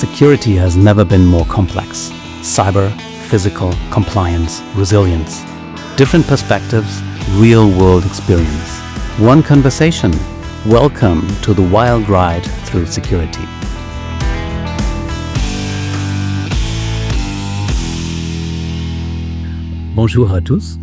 Security has never been more complex. Cyber, physical, compliance, resilience. Different perspectives, real-world experience. One conversation. Welcome to the wild ride through security. Bonjour à tous.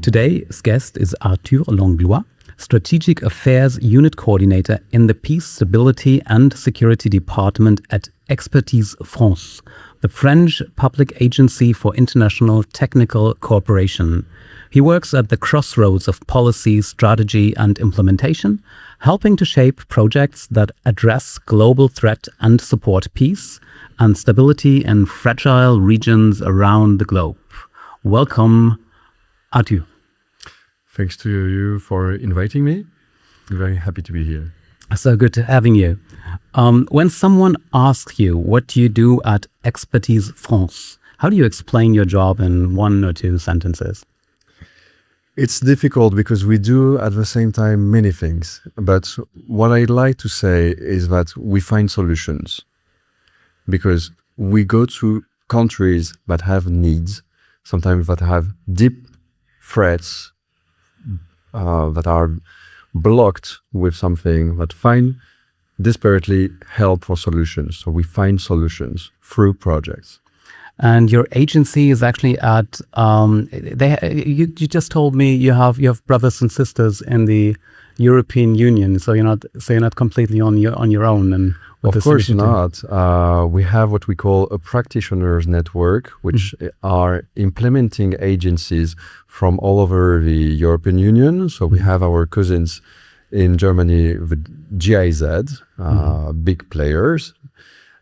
Today's guest is Arthur Langlois, Strategic Affairs Unit Coordinator in the Peace, Stability and Security Department at Expertise France, the French public agency for international technical cooperation. He works at the crossroads of policy, strategy and implementation, helping to shape projects that address global threat and support peace and stability in fragile regions around the globe. Welcome, Arthur. Thanks to you for inviting me. I'm very happy to be here. So good to having you. When someone asks you what you do at Expertise France, how do you explain your job in one or two sentences? It's difficult because we do at the same time many things. But what I'd like to say is that we find solutions because we go to countries that have needs, sometimes that have deep threats, that are blocked with something, that find desperately help for solutions. So we find solutions through projects. And your agency is actually at. You just told me you have brothers and sisters in the European Union, so you're not completely on your own. And of course not. We have what we call a practitioners network, which are implementing agencies from all over the European Union. So we have our cousins in Germany, the GIZ, big players.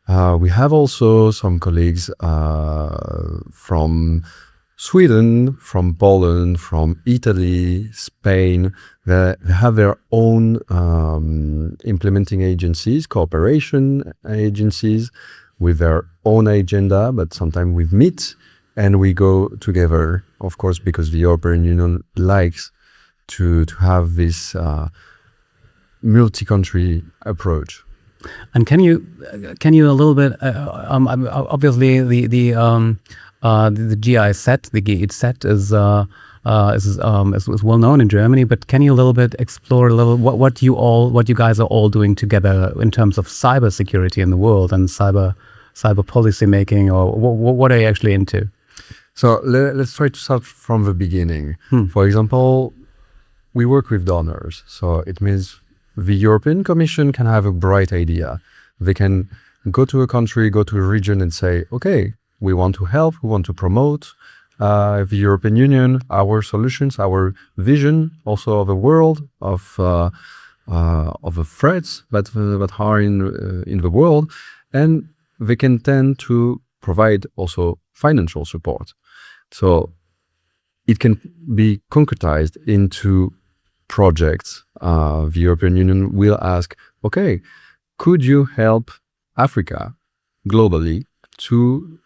We have also some colleagues from Sweden, from Poland, from Italy, Spain. They have their own implementing agencies, cooperation agencies with their own agenda, but sometimes we meet and we go together, of course, because the European Union likes to have this multi-country approach. And can you a little bit? Obviously, the GIZ, the GIZ is well known in Germany. But can you a little bit explore a little what you guys are all doing together in terms of cybersecurity in the world and cyber policy making, or what are you actually into? So let's try to start from the beginning. For example, we work with donors. So it means the European Commission can have a bright idea. They can go to a country, go to a region and say, okay, we want to help, we want to promote the European Union, our solutions, our vision also of a world, of the threats that are in the world. And they can tend to provide also financial support. So it can be concretized into projects. The European Union will ask, okay, could you help Africa globally to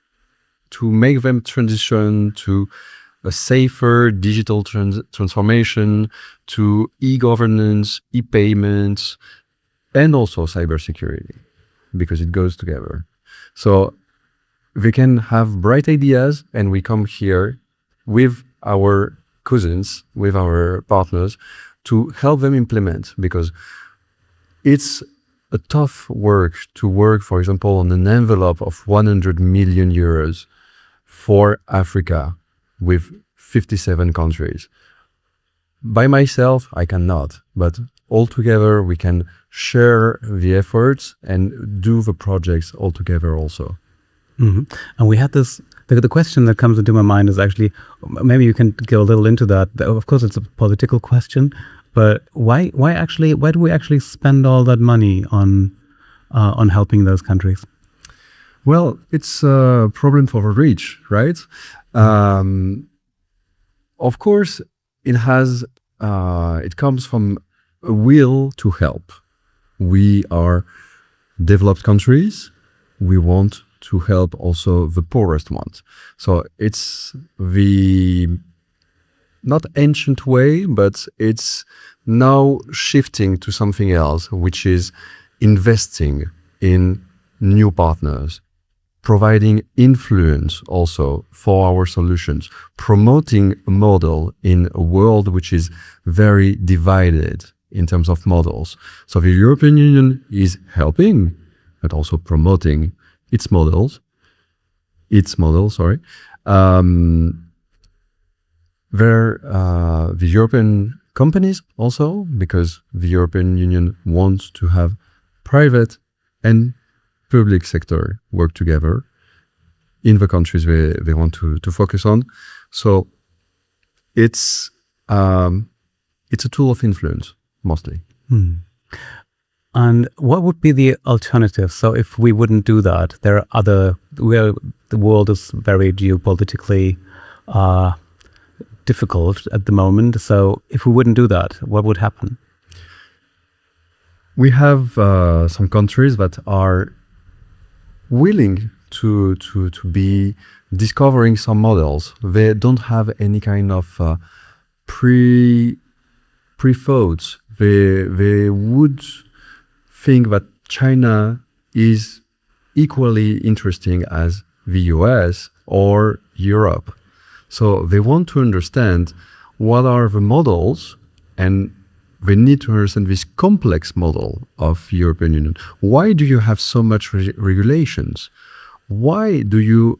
make them transition to a safer digital transformation, to e-governance, e-payments, and also cybersecurity, because it goes together. So we can have bright ideas, and we come here with our cousins, with our partners, to help them implement, because it's a tough work to work, for example, on an envelope of 100 million euros for Africa with 57 countries. By myself, I cannot, but all together we can share the efforts and do the projects all together also. And we had this. The question that comes into my mind is actually, maybe you can go a little into that. Of course, it's a political question, but why do we actually spend all that money on helping those countries? Well, it's a problem for the rich, right? Of course, it comes from a will to help. We are developed countries. We want to help also the poorest ones. So it's the not ancient way, but it's now shifting to something else, which is investing in new partners, providing influence also for our solutions, promoting a model in a world which is very divided in terms of models. So the European Union is helping, but also promoting its models, the European companies also, because the European Union wants to have private and public sector work together in the countries they want to focus on. So it's a tool of influence, mostly. And what would be the alternative? So if we wouldn't do that, there are where the world is very geopolitically difficult at the moment. So if we wouldn't do that, what would happen? We have some countries that are willing to be discovering some models. They don't have any kind of pre-thoughts. They would think that China is equally interesting as the US or Europe. So they want to understand what are the models, and they need to understand this complex model of European Union. Why do you have so much regulations? Why do you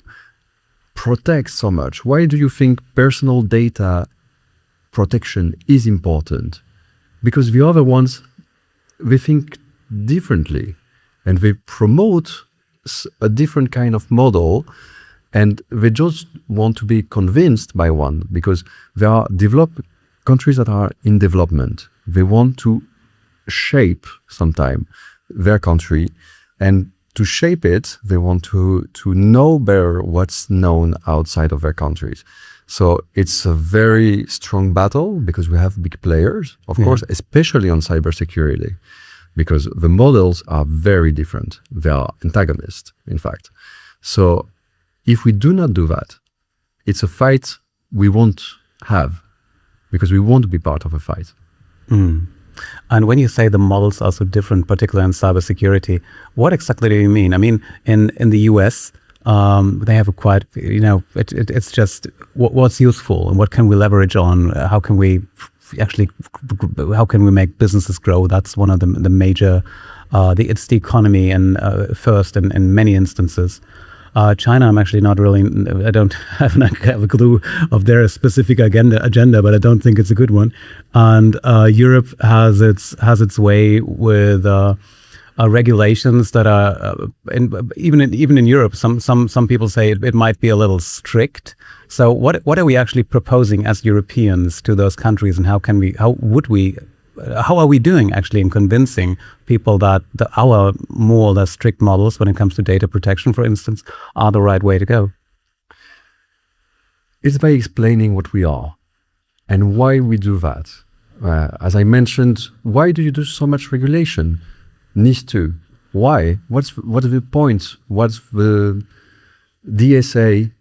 protect so much? Why do you think personal data protection is important? Because the other ones, they think differently, and they promote a different kind of model, and they just want to be convinced by one, because there are developed countries that are in development. They want to shape sometime their country, and to shape it, they want to know better what's known outside of their countries. So it's a very strong battle, because we have big players, of course, especially on cybersecurity, because the models are very different. They are antagonists, in fact. So if we do not do that, it's a fight we won't have, because we won't be part of a fight. And when you say the models are so different, particularly in cybersecurity, what exactly do you mean? I mean, in the US, they have a quite, it's just what's useful and what can we leverage on? How can we make businesses grow? That's one of the major, it's the economy and first in many instances. China, I'm actually not really, I don't have a clue of their specific agenda, but I don't think it's a good one. And Europe has its way with regulations that are, even in Europe, some people say it might be a little strict. So what are we actually proposing as Europeans to those countries, and how are we doing actually in convincing people that our more or less strict models when it comes to data protection, for instance, are the right way to go? It's by explaining what we are and why we do that. As I mentioned, why do you do so much regulation? NIS2. Why? What's the point? What's the DSA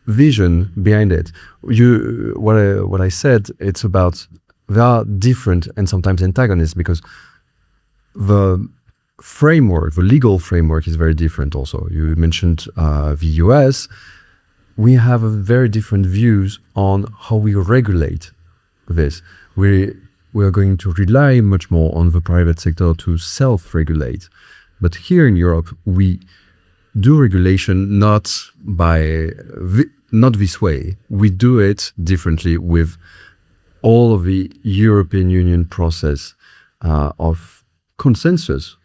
vision behind it? What I said, it's about they are different and sometimes antagonists, because the legal framework is very different also. You mentioned the US. We have very different views on how we regulate this. We are going to rely much more on the private sector to self-regulate. But here in Europe, we do regulation not this way. We do it differently with all of the European Union process of consensus.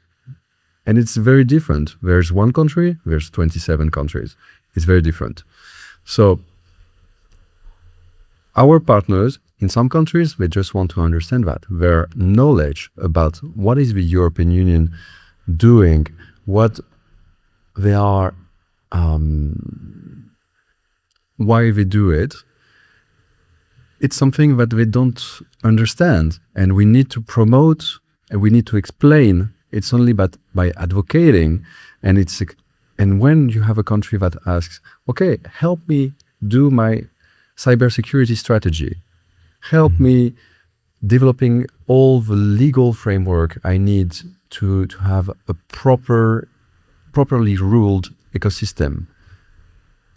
And it's very different. There's one country, there's 27 countries. It's very different. So our partners in some countries, they just want to understand that. Their knowledge about what is the European Union doing, what they are, why they do it, it's something that they don't understand, and we need to promote and we need to explain. It's only by advocating, and when you have a country that asks, okay, help me do my cybersecurity strategy, help me developing all the legal framework I need to have a proper properly ruled ecosystem.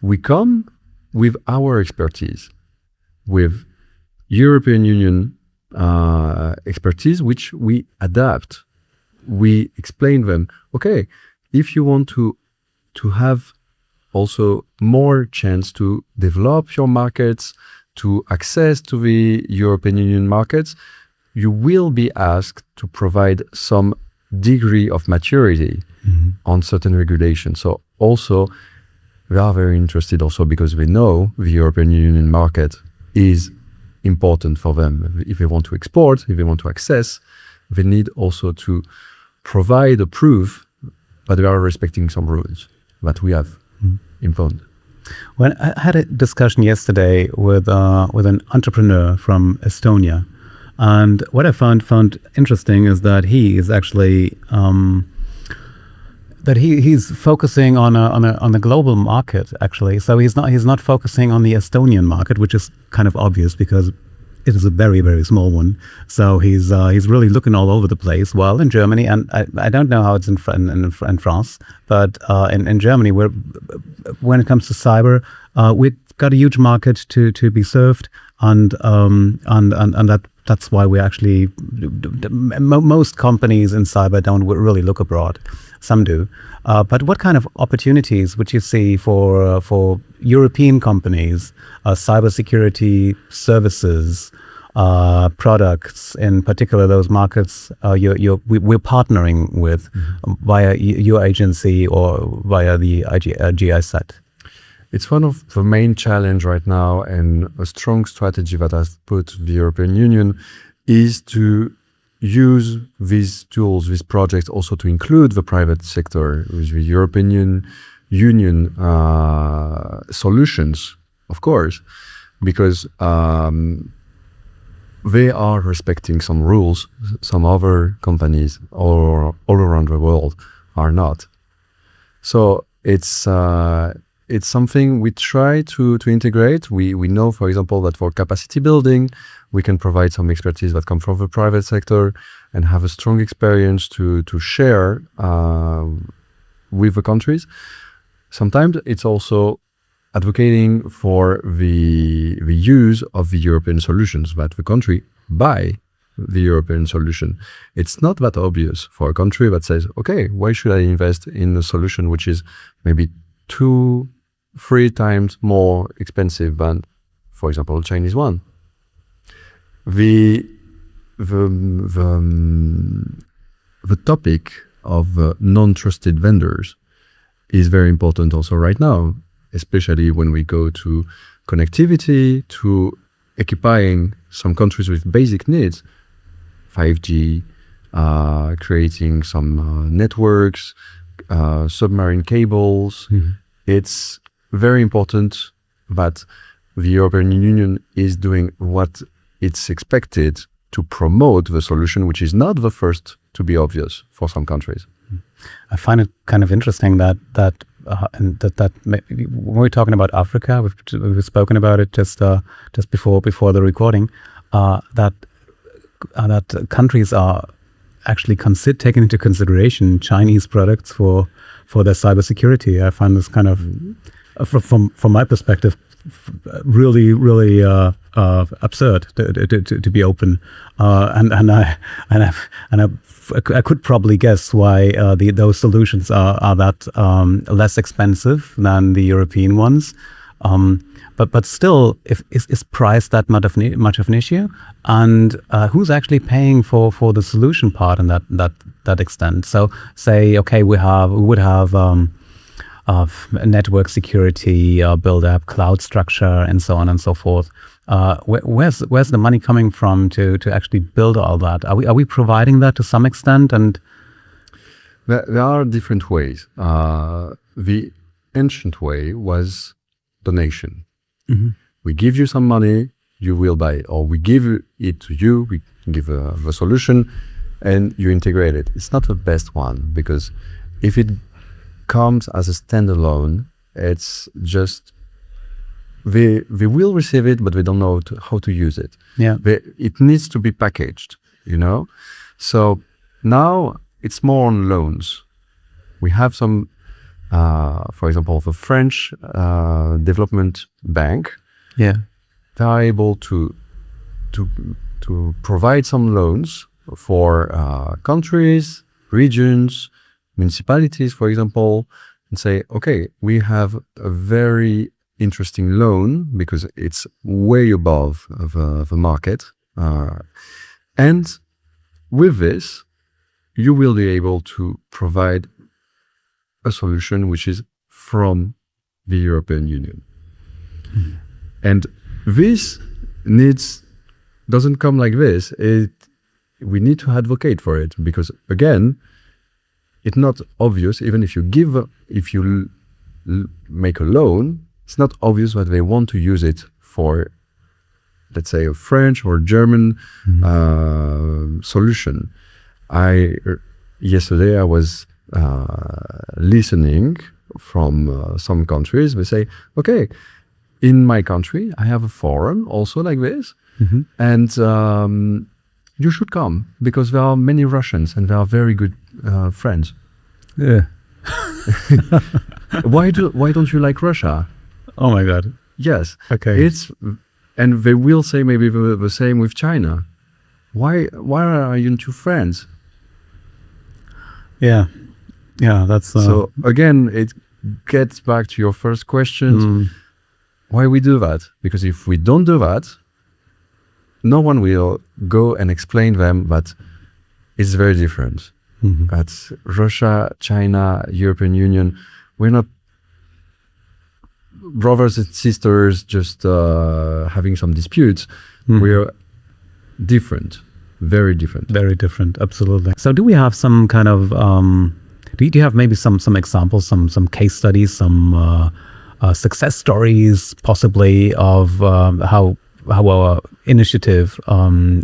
We come with our expertise, with European Union expertise, which we adapt. We explain them, okay, if you want to have also more chance to develop your markets, to access to the European Union markets, you will be asked to provide some degree of maturity on certain regulations. So also, they are very interested also because they know the European Union market is important for them. If they want to export, if they want to access, they need also to provide a proof that they are respecting some rules that we have imposed. Well, I had a discussion yesterday with an entrepreneur from Estonia, and what I found interesting is that he is actually he's focusing on a global market actually. So he's not focusing on the Estonian market, which is kind of obvious because it is a very, very small one. So he's really looking all over the place. Well, in Germany, and I don't know how it's in France, but in Germany, when it comes to cyber, we've got a huge market to be served, and that's why we actually most companies in cyber don't really look abroad. Some do, but what kind of opportunities would you see for European companies, cybersecurity services, products, in particular those markets we're partnering with via your agency or via the GISAT? It's one of the main challenge right now, and a strong strategy that has put the European Union is to use these tools, these projects, also to include the private sector with the European Union solutions, of course, because they are respecting some rules some other companies all around the world are not. So it's something we try to integrate. We know, for example, that for capacity building, we can provide some expertise that come from the private sector and have a strong experience to share with the countries. Sometimes it's also advocating for the use of the European solutions, that the country buy the European solution. It's not that obvious for a country that says, okay, why should I invest in a solution which is maybe 2-3 times more expensive than, for example, the Chinese one? The topic of non-trusted vendors is very important also right now, especially when we go to connectivity, to equipping some countries with basic needs, 5G, creating some networks, submarine cables. It's very important that the European Union is doing what it's expected to promote the solution, which is not the first to be obvious for some countries. I find it kind of interesting that when we're talking about Africa, we've spoken about it just before the recording, that countries are actually taking into consideration Chinese products for their cybersecurity. I find this kind of, from my perspective, really absurd to be open, and I could probably guess why those solutions are that less expensive than the European ones. But still, is price that much of an issue? And who's actually paying for the solution part in that extent? So say, okay, we would have of network security, build up, cloud structure, and so on and so forth. Where's the money coming from to actually build all that? Are we providing that to some extent? And there are different ways. The ancient way was donation. We give you some money, you will buy it, or we give it to you. We give the solution, and you integrate it. It's not the best one, because if it comes as a standalone, it's just they will receive it, but they don't know how to use it. Yeah, it needs to be packaged, So now it's more on loans. We have some for example, the French Development Bank, Yeah. they are able to provide some loans for countries, regions, municipalities, for example, and say, okay, we have a very interesting loan because it's way above the market. And with this, you will be able to provide a solution which is from the European Union. And this doesn't come like this. We need to advocate for it because, again, it's not obvious. Even if you make a loan, it's not obvious that they want to use it for, let's say, a French or German solution. Yesterday I was listening from some countries. They say, okay, in my country, I have a forum also like this, and you should come because there are many Russians and they are very good friends. Yeah. Why don't you like Russia? Oh my God. Yes. Okay. And they will say maybe the same with China. Why are you two friends? Yeah. Yeah, that's so again, it gets back to your first question. Why we do that? Because if we don't do that, no one will go and explain them that it's very different. That Russia, China, European Union, we're not brothers and sisters just having some disputes. We're different, very different. Very different, absolutely. So do we have some kind of, do you have maybe some examples, some case studies, some success stories possibly of how our initiative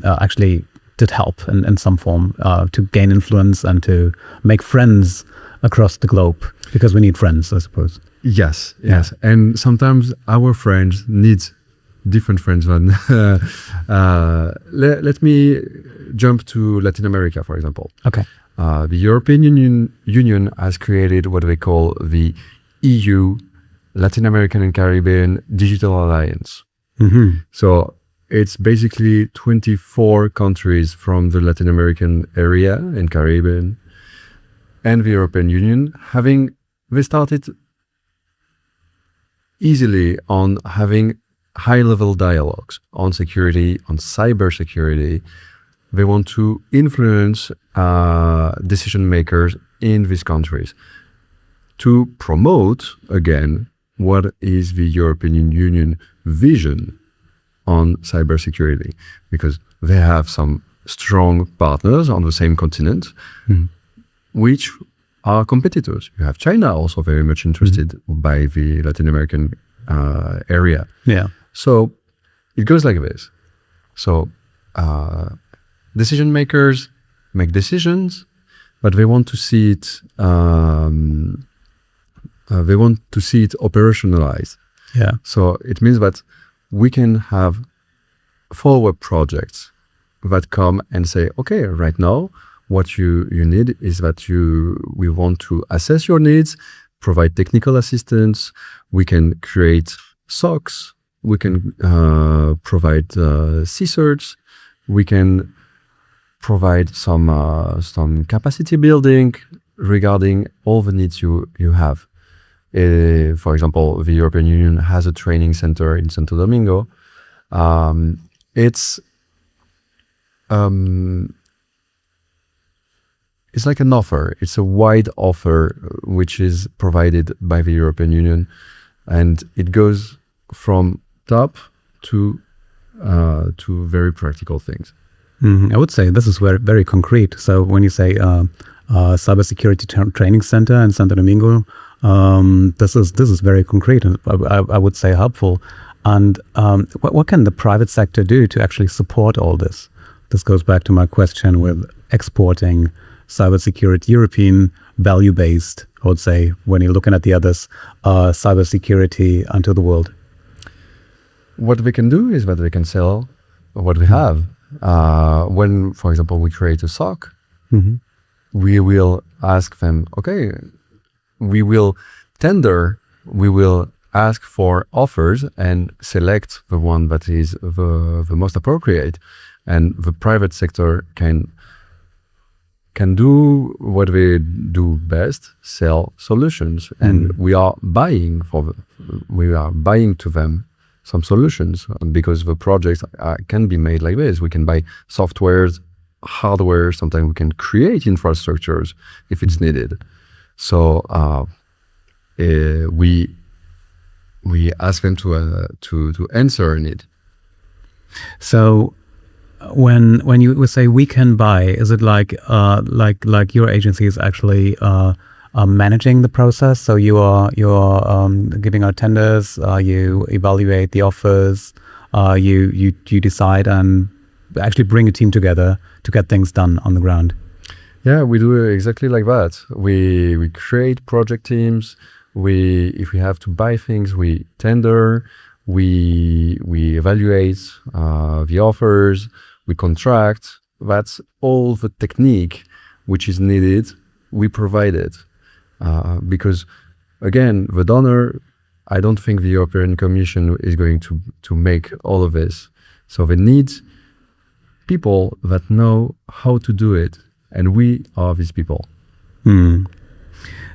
actually did help in some form to gain influence and to make friends across the globe? Because we need friends, I suppose. Yes. And sometimes our friends need different friends than let me jump to Latin America, for example. Okay. The European Union has created what they call the EU, Latin American and Caribbean Digital Alliance. So it's basically 24 countries from the Latin American area and Caribbean and the European Union they started easily on having high-level dialogues on security, on cybersecurity. They want to influence decision makers in these countries to promote, again, what is the European Union vision on cybersecurity, because they have some strong partners on the same continent, which are competitors. You have China also very much interested by the Latin American area. Yeah. So it goes like this. So decision makers make decisions, but they want to see it. They want to see it operationalized. Yeah. So it means that we can have follow-up projects that come and say, okay, right now, what you need is that we want to assess your needs, provide technical assistance. We can create SOCs. We can provide CSIRTs. We can provide some capacity building regarding all the needs you have. For example, the European Union has a training center in Santo Domingo. It's like an offer. It's a wide offer which is provided by the European Union, and it goes from top to very practical things. I would say this is very concrete. So when you say cybersecurity training center in Santo Domingo, this is very concrete and I would say helpful. And what can the private sector do to actually support all this? This goes back to my question with exporting cybersecurity, European value-based, I would say, when you're looking at the others, cybersecurity onto the world. What we can do is that we can sell what we have. When, for example, we create a SOC, we will ask them, okay, we will tender, we will ask for offers and select the one that is the most appropriate, and the private sector can do what they do best, sell solutions, and we are buying to them some solutions, because the projects can be made like this. We can buy softwares, hardware. Sometimes we can create infrastructures if it's needed. So we ask them to answer in it. So when you say we can buy, is it like your agency is actually managing the process? So you're giving out tenders, you evaluate the offers, you decide and actually bring a team together to get things done on the ground. Yeah, we do exactly like that. We create project teams. If we have to buy things, we tender. We evaluate the offers. We contract. That's all the technique which is needed. We provide it because, again, the donor. I don't think the European Commission is going to make all of this. So they need people that know how to do it, and we are these people.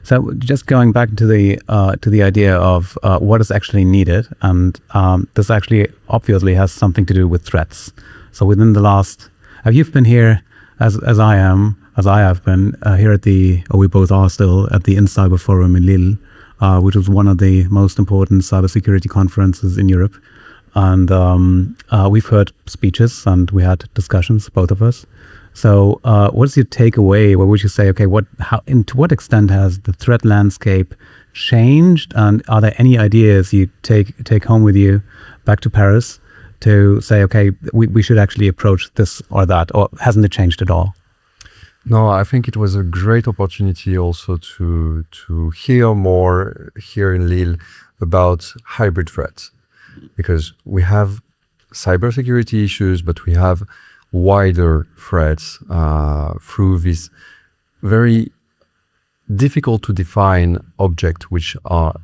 So just going back to the idea of what is actually needed, and this actually obviously has something to do with threats. So within the last, you've been here as I have been here at we both are still at the InCyber Forum in Lille, which was one of the most important cybersecurity conferences in Europe. And we've heard speeches and we had discussions, both of us. So what's your takeaway? What would you say, okay, to what extent has the threat landscape changed? And are there any ideas you take home with you back to Paris to say, okay, we should actually approach this or that, or hasn't it changed at all? No, I think it was a great opportunity also to hear more here in Lille about hybrid threats, because we have cybersecurity issues, but we have wider threats through these very difficult to define objects, which are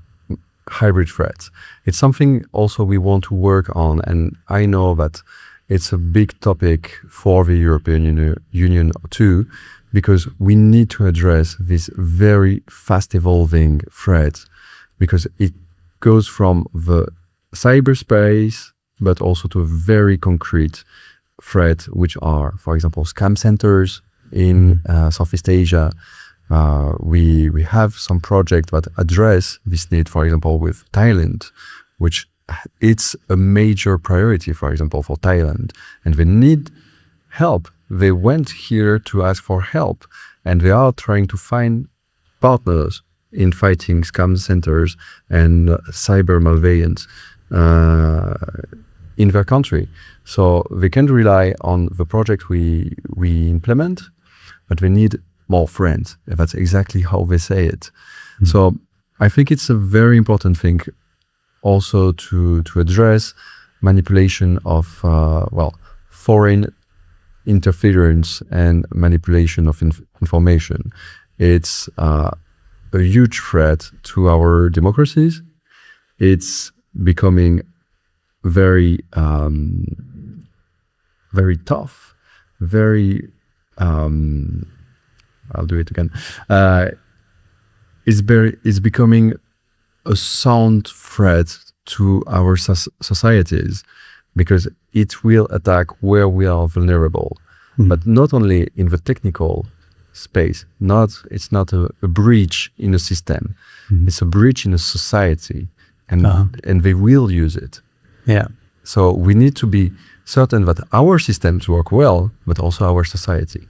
hybrid threats. It's something also we want to work on, and I know that it's a big topic for the European Union too, because we need to address this very fast evolving threat, because it goes from the cyberspace, but also to a very concrete threat, which are, for example, scam centers in Southeast Asia. We have some projects that address this need, for example, with Thailand, which it's a major priority, for example, for Thailand, and they need help. They went here to ask for help, and they are trying to find partners in fighting scam centers and cyber malveillance in their country. So they can rely on the project we implement, but they need more friends. That's exactly how they say it. So I think it's a very important thing also to address manipulation of foreign interference and manipulation of information. It's a huge threat to our democracies. It's becoming very very tough, very I'll do it again. It's becoming a sound threat to our societies, because it will attack where we are vulnerable, but not only in the technical space. It's not a breach in a system. It's a breach in a society, and they will use it. Yeah. So we need to be certain that our systems work well, but also our society.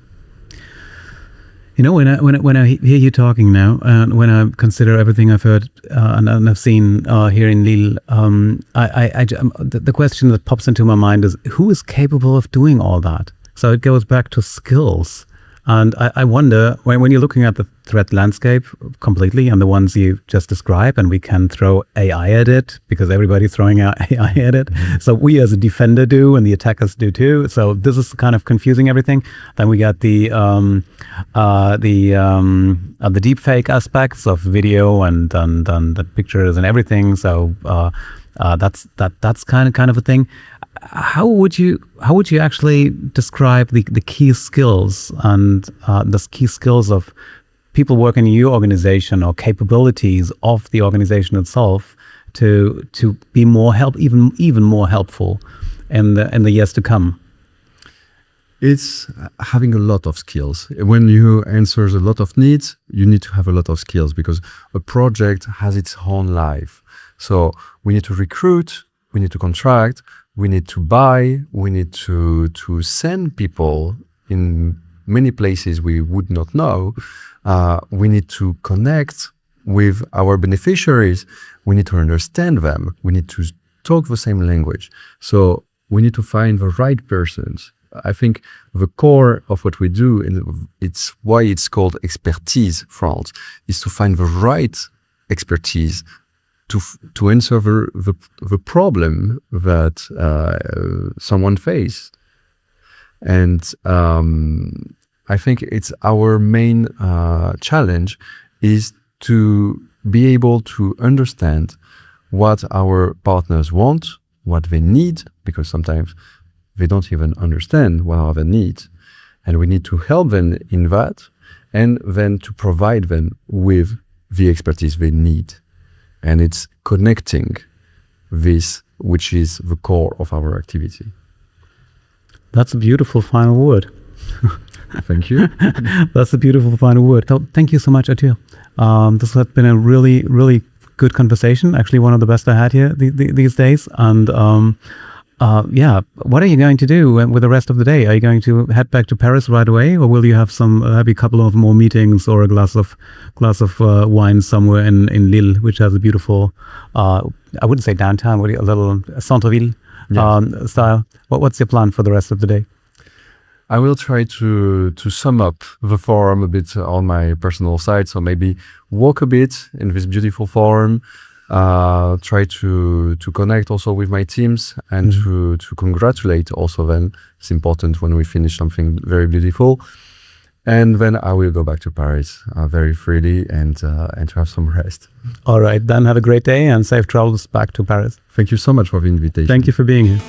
You know, when I hear you talking now, and when I consider everything I've heard and I've seen here in Lille, the question that pops into my mind is, who is capable of doing all that? So it goes back to skills. And I wonder, when you're looking at the threat landscape completely and the ones you just described, and we can throw AI at it because everybody's throwing out AI at it. So we as a defender do, and the attackers do too. So this is kind of confusing everything. Then we got the deepfake aspects of video and the pictures and everything. So that's kind of a thing. How would you actually describe the key skills and the key skills of people working in your organization or capabilities of the organization itself to be more even more helpful in the years to come? It's having a lot of skills. When you answer a lot of needs, you need to have a lot of skills because a project has its own life. So we need to recruit, we need to contract, we need to buy, we need to send people in many places we would not know. We need to connect with our beneficiaries. We need to understand them. We need to talk the same language. So we need to find the right persons. I think the core of what we do, and it's why it's called expertise France, is to find the right expertise to answer the problem that someone faces. And I think it's our main challenge is to be able to understand what our partners want, what they need, because sometimes they don't even understand what are their needs. And we need to help them in that, and then to provide them with the expertise they need. And it's connecting this, which is the core of our activity. That's a beautiful final word. Thank you. That's a beautiful final word. So thank you so much, Arthur. This has been a really, really good conversation. Actually, one of the best I had here these days. And what are you going to do with the rest of the day? Are you going to head back to Paris right away, or will you have a couple of more meetings or a glass of wine somewhere in Lille, which has a beautiful, I wouldn't say downtown, but a little centre-ville style. What's your plan for the rest of the day? I will try to sum up the forum a bit on my personal side. So maybe walk a bit in this beautiful forum. Try to connect also with my teams and to congratulate also them. It's important when we finish something very beautiful. And then I will go back to Paris very freely and to have some rest. All right, then have a great day and safe travels back to Paris. Thank you so much for the invitation. Thank you for being here.